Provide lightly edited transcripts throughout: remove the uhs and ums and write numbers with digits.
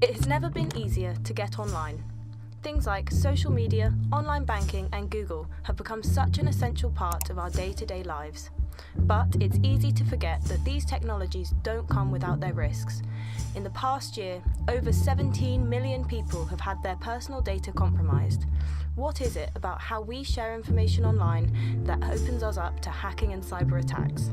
It has never been easier to get online. Things like social media, online banking and Google have become such an essential part of our day-to-day lives. But it's easy to forget that these technologies don't come without their risks. In the past year, over 17 million people have had their personal data compromised. What is it about how we share information online that opens us up to hacking and cyber attacks?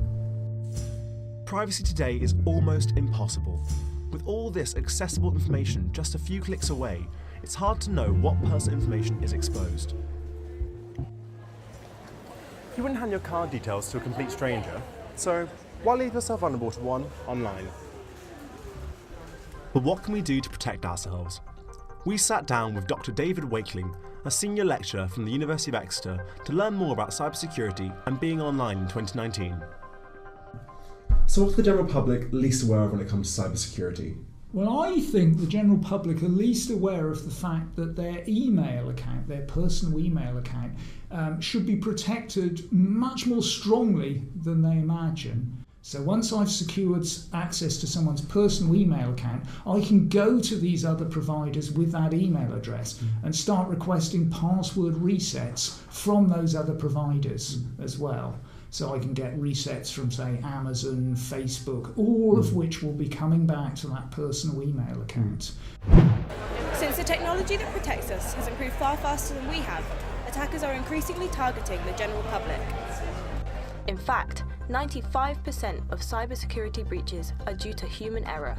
Privacy today is almost impossible. With all this accessible information just a few clicks away, it's hard to know what personal information is exposed. You wouldn't hand your card details to a complete stranger, so why leave yourself vulnerable to one online? But what can we do to protect ourselves? We sat down with Dr. David Wakeling, a senior lecturer from the University of Exeter, to learn more about cybersecurity and being online in 2019. So what's the general public least aware of when it comes to cybersecurity? Well, I think the general public are least aware of the fact that their email account, their personal email account, should be protected much more strongly than they imagine. So once I've secured access to someone's personal email account, I can go to these other providers with that email address and start requesting password resets from those other providers as well. So I can get resets from, say, Amazon, Facebook, all of which will be coming back to that personal email account. Since the technology that protects us has improved far faster than we have, attackers are increasingly targeting the general public. In fact, 95% of cybersecurity breaches are due to human error.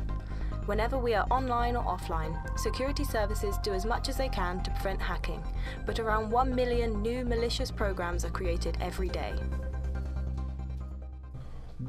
Whenever we are online or offline, security services do as much as they can to prevent hacking, but around 1 million new malicious programs are created every day.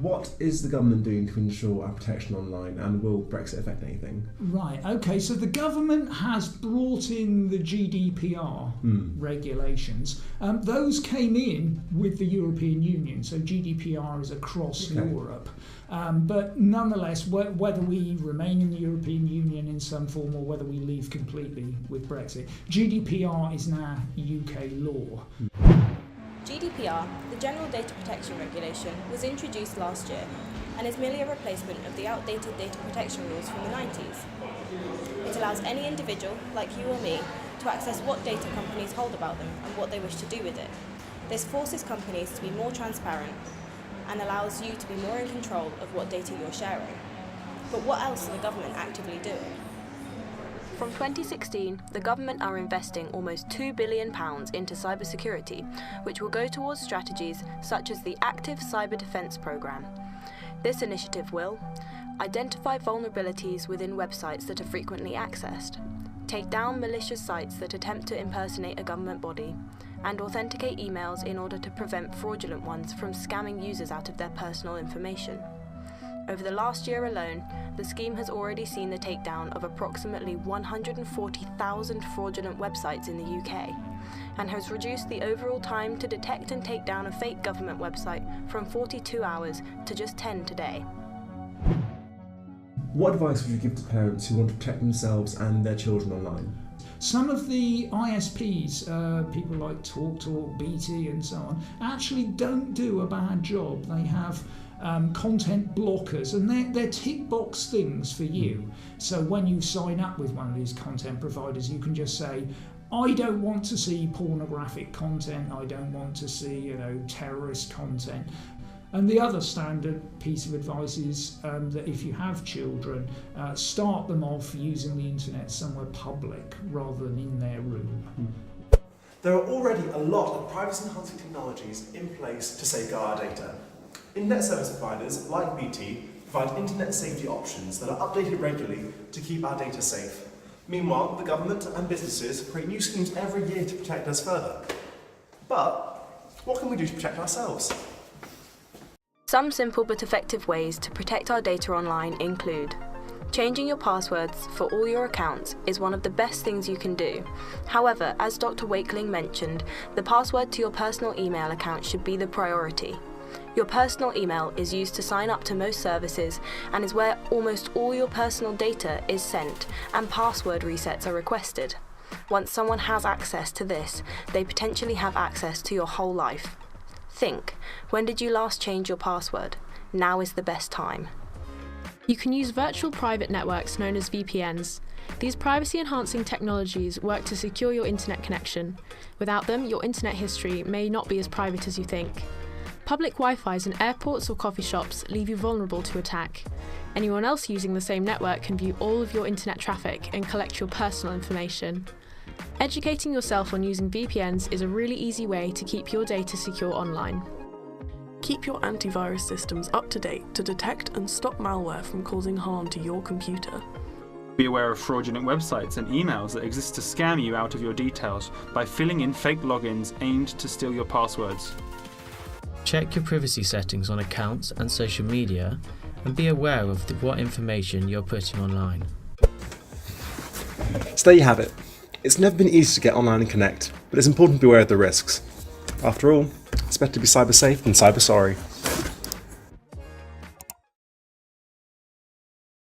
What is the government doing to ensure our protection online, and will Brexit affect anything? Right, okay, so the government has brought in the GDPR regulations. Those came in with the European Union, so GDPR is across Europe. But nonetheless, whether we remain in the European Union in some form or whether we leave completely with Brexit, GDPR is now UK law. GDPR, the General Data Protection Regulation, was introduced last year and is merely a replacement of the outdated data protection rules from the 90s. It allows any individual, like you or me, to access what data companies hold about them and what they wish to do with it. This forces companies to be more transparent and allows you to be more in control of what data you're sharing. But what else is the government actively doing? From 2016, the government are investing almost £2 billion into cybersecurity, which will go towards strategies such as the Active Cyber Defence Programme. This initiative will identify vulnerabilities within websites that are frequently accessed, take down malicious sites that attempt to impersonate a government body, and authenticate emails in order to prevent fraudulent ones from scamming users out of their personal information. Over the last year alone, the scheme has already seen the takedown of approximately 140,000 fraudulent websites in the UK, and has reduced the overall time to detect and take down a fake government website from 42 hours to just 10 today. What advice would you give to parents who want to protect themselves and their children online? Some of the ISPs, people like TalkTalk, BT and so on, actually don't do a bad job. They have content blockers, and they're tick box things for you. So when you sign up with one of these content providers, you can just say, I don't want to see pornographic content, I don't want to see, terrorist content. And the other standard piece of advice is that if you have children, start them off using the internet somewhere public rather than in their room. There are already a lot of privacy-enhancing technologies in place to safeguard our data. Internet service providers like BT provide internet safety options that are updated regularly to keep our data safe. Meanwhile, the government and businesses create new schemes every year to protect us further. But what can we do to protect ourselves? Some simple but effective ways to protect our data online include changing your passwords for all your accounts is one of the best things you can do. However, as Dr. Wakeling mentioned, the password to your personal email account should be the priority. Your personal email is used to sign up to most services and is where almost all your personal data is sent and password resets are requested. Once someone has access to this, they potentially have access to your whole life. Think, when did you last change your password? Now is the best time. You can use virtual private networks known as VPNs. These privacy-enhancing technologies work to secure your internet connection. Without them, your internet history may not be as private as you think. Public Wi-Fis in airports or coffee shops leave you vulnerable to attack. Anyone else using the same network can view all of your internet traffic and collect your personal information. Educating yourself on using VPNs is a really easy way to keep your data secure online. Keep your antivirus systems up to date to detect and stop malware from causing harm to your computer. Be aware of fraudulent websites and emails that exist to scam you out of your details by filling in fake logins aimed to steal your passwords. Check your privacy settings on accounts and social media, and be aware of what information you're putting online. So there you have it. It's never been easy to get online and connect, but it's important to be aware of the risks. After all, it's better to be cyber safe than cyber sorry.